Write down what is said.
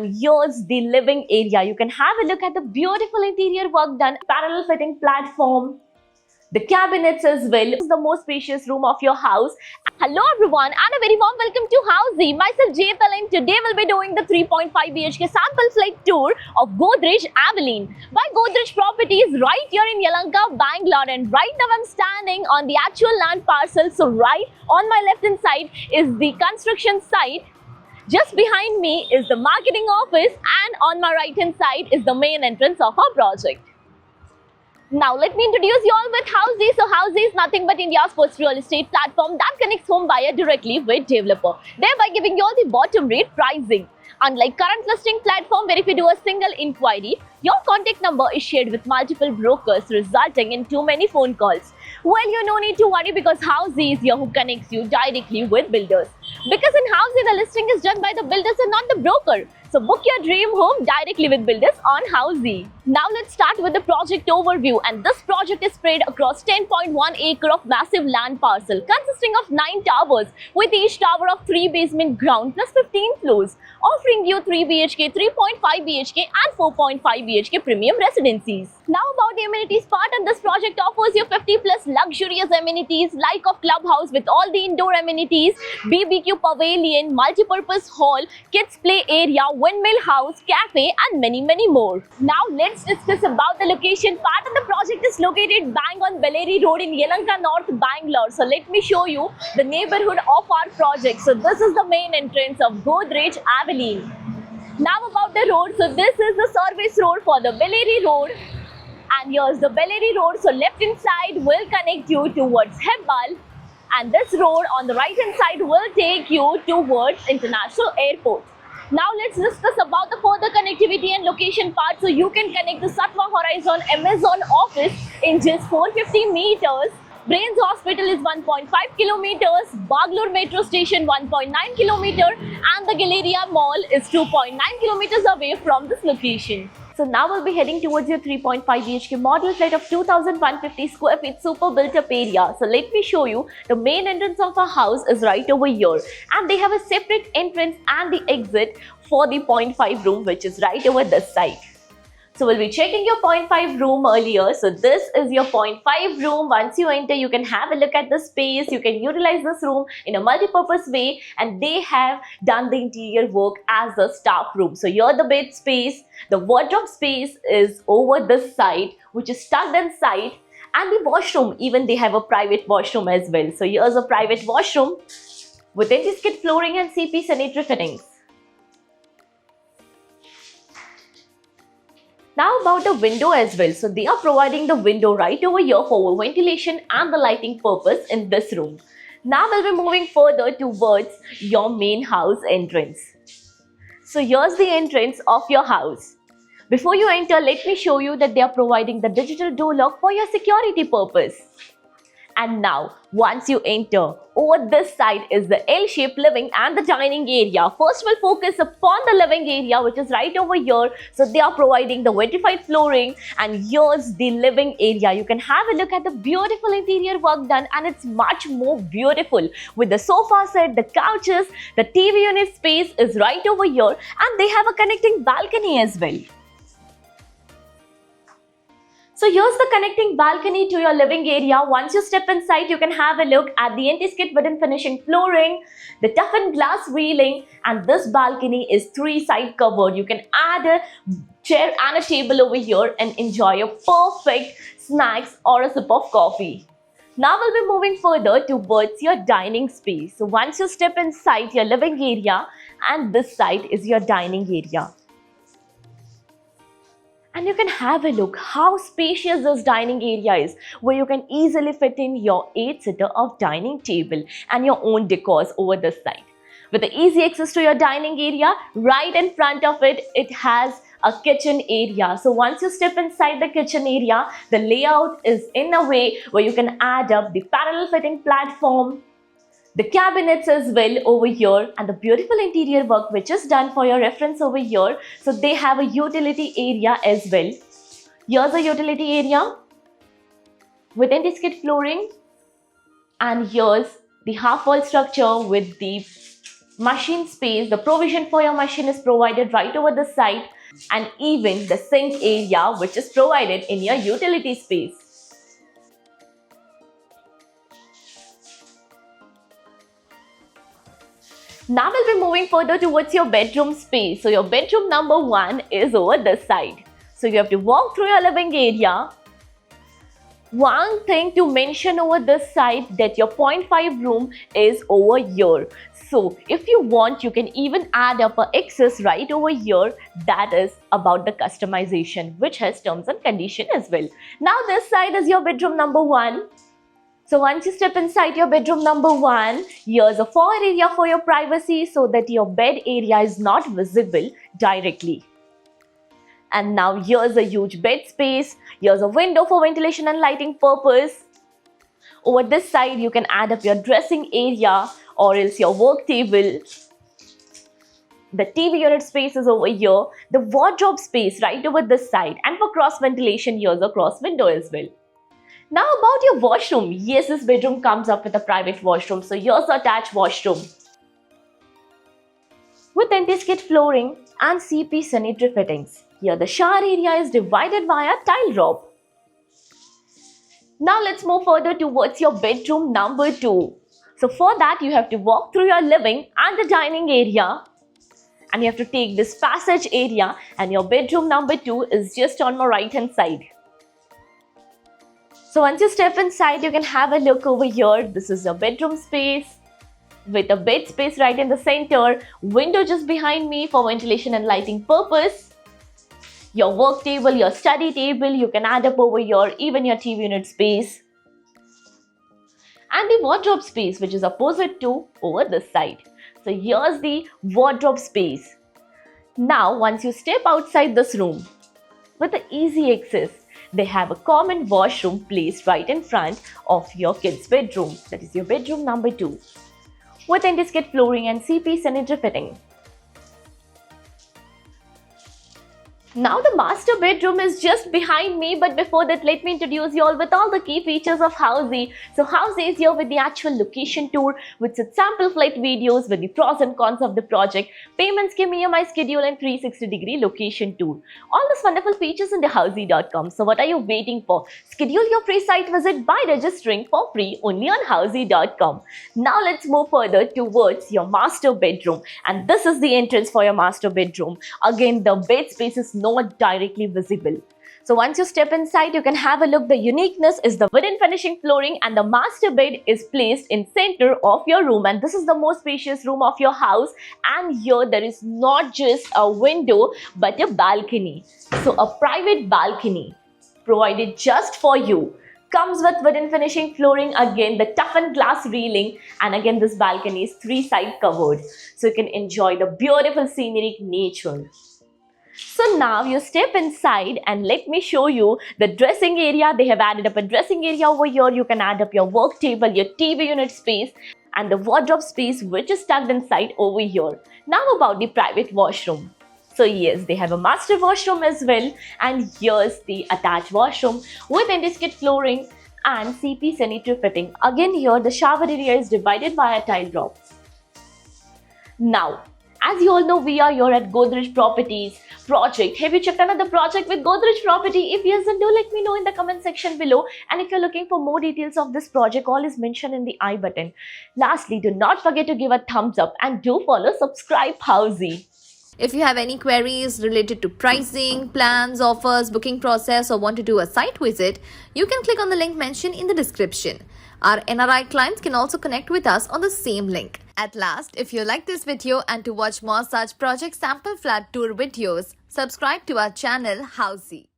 and here's the living area. You can have a look at the beautiful interior work done, parallel fitting platform, the cabinets as well. This is the most spacious room of your house. Hello everyone and a very warm welcome to Housey. Myself Jetal, and today we'll be doing the 3.5 BHK sample flight tour of Godrej Aveline by Godrej Properties right here in Yelahanka, Bangalore. And right now I'm standing on the actual land parcel. So right on my left hand side is the construction site. Just behind me is the marketing office, and on my right hand side is the main entrance of our project. Now let me introduce you all with Housey. So Housey is nothing but India's first real estate platform that connects home buyer directly with developer, thereby giving you all the bottom rate pricing. Unlike current listing platform where if you do a single inquiry, your contact number is shared with multiple brokers, resulting in too many phone calls. Well, you no need to worry because Housey is here who connects you directly with builders. Because in Housey, the listing is done by the builders and not the broker. So book your dream home directly with builders on Housey. Now let's start with the project overview, and this project is spread across 10.1 acre of massive land parcel consisting of 9 towers with each tower of 3 basement ground plus 15 floors, offering you 3 BHK, 3.5 BHK and 4.5 BHK premium residencies. Now about the amenities part, and this project offers you 50 plus luxurious amenities like of clubhouse with all the indoor amenities, BBQ pavilion, multi-purpose hall, kids play area, windmill house, cafe and many more. Now let's discuss about the location part, and the project is located bang on Belleri Road in Yelahanka North, Bangalore. So let me show you the neighborhood of our project. So this is the main entrance of Godrej Aveline. Now about the road, so this is the service road for the Belleri Road. And here's the Belleri Road. So left hand side will connect you towards Hebbal, and this road on the right hand side will take you towards International Airport. Now let's discuss about the further connectivity and location part. So you can connect the Satwa Horizon Amazon office in just 450 meters. Brains Hospital is 1.5 kilometers, Bangalore Metro Station 1.9 kilometer, and the Galleria Mall is 2.9 kilometers away from this location. So now we'll be heading towards your 3.5 BHK model flat of 2,150 square feet super built up area. So let me show you, the main entrance of our house is right over here, and they have a separate entrance and the exit for the 0.5 room, which is right over this side. So we'll be checking your 0.5 room earlier. So this is your 0.5 room. Once you enter, you can have a look at the space. You can utilize this room in a multi-purpose way, and they have done the interior work as a staff room. So here the bed space, the wardrobe space is over this side, which is tucked inside, and the washroom, even they have a private washroom as well. So here's a private washroom with anti-skid flooring and CP sanitary fittings. Now about the window as well. So they are providing the window right over here for ventilation and the lighting purpose in this room. Now we'll be moving further towards your main house entrance. So here's the entrance of your house. Before you enter, let me show you that they are providing the digital door lock for your security purpose. And now, once you enter, over this side is the L-shaped living and the dining area. First, we'll focus upon the living area, which is right over here. So they are providing the vitrified flooring, and here's the living area. You can have a look at the beautiful interior work done, and it's much more beautiful with the sofa set, the couches, the TV unit space is right over here, and they have a connecting balcony as well. So here's the connecting balcony to your living area. Once you step inside, you can have a look at the anti-skid wooden finishing flooring, the toughened glass railing, and this balcony is 3-side covered. You can add a chair and a table over here and enjoy a perfect snacks or a sip of coffee. Now we'll be moving further towards your dining space. So once you step inside your living area, and this side is your dining area. And you can have a look how spacious this dining area is, where you can easily fit in your 8-seater of dining table and your own decors over this side. With the easy access to your dining area, right in front of it, it has a kitchen area. So once you step inside the kitchen area, the layout is in a way where you can add up the parallel fitting platform, the cabinets as well over here, and the beautiful interior work which is done for your reference over here. So they have a utility area as well. Here's a utility area with anti-skid flooring, and here's the half wall structure with the machine space, the provision for your machine is provided right over the side, and even the sink area which is provided in your utility space. Now we'll be moving further towards your bedroom space. So your bedroom number 1 is over this side. So you have to walk through your living area. One thing to mention over this side, that your 0.5 room is over here. So if you want, you can even add up an excess right over here. That is about the customization, which has terms and condition as well. Now this side is your bedroom number 1. So once you step inside your bedroom number 1, here's a foyer area for your privacy so that your bed area is not visible directly. And now here's a huge bed space. Here's a window for ventilation and lighting purpose. Over this side, you can add up your dressing area or else your work table. The TV unit space is over here. The wardrobe space right over this side. And for cross ventilation, here's a cross window as well. Now about your washroom. Yes, this bedroom comes up with a private washroom. So here's the attached washroom with anti-skid flooring and CP sanitary fittings. Here the shower area is divided by a tile rope. Now let's move further towards your bedroom number 2. So for that you have to walk through your living and the dining area. And you have to take this passage area, and your bedroom number 2 is just on my right hand side. So once you step inside, you can have a look over here. This is your bedroom space with a bed space right in the center, window just behind me for ventilation and lighting purpose. Your work table, your study table, you can add up over here, even your TV unit space. And the wardrobe space, which is opposite to over this side. So here's the wardrobe space. Now once you step outside this room, with the easy access, they have a common washroom placed right in front of your kids' bedroom. That is your bedroom number 2. With anti-skid flooring and CP sanitary fitting. Now the master bedroom is just behind me, but before that let me introduce you all with all the key features of Housey. So Housey is here with the actual location tour with its sample flight videos with the pros and cons of the project, payment scheme, EMI schedule and 360-degree location tour. All these wonderful features in the Housey.com. So what are you waiting for? Schedule your free site visit by registering for free only on Housey.com. Now let's move further towards your master bedroom, and this is the entrance for your master bedroom. Again, the bed space is not directly visible. So once you step inside, you can have a look. The uniqueness is the wooden finishing flooring, and the master bed is placed in center of your room, and this is the most spacious room of your house. And here there is not just a window but a balcony. So a private balcony provided just for you. Comes with wooden finishing flooring, again the toughened glass railing, and again this balcony is 3-side covered. So you can enjoy the beautiful scenic nature. So now you step inside and let me show you the dressing area. They have added up a dressing area over here. You can add up your work table, your TV unit space, and the wardrobe space which is tucked inside over here. Now about the private washroom. So yes, they have a master washroom as well, and here's the attached washroom with anti-skid flooring and CP sanitary fitting. Again here the shower area is divided by a tile rope. Now, as you all know, we are here at Godrej Properties project. Have you checked another project with Godrej Property? If yes, then do let me know in the comment section below. And if you're looking for more details of this project, all is mentioned in the I button. Lastly, do not forget to give a thumbs up and do follow subscribe Housey. If you have any queries related to pricing, plans, offers, booking process, or want to do a site visit, you can click on the link mentioned in the description. Our NRI clients can also connect with us on the same link. At last, if you like this video and to watch more such project sample flat tour videos, subscribe to our channel Housey.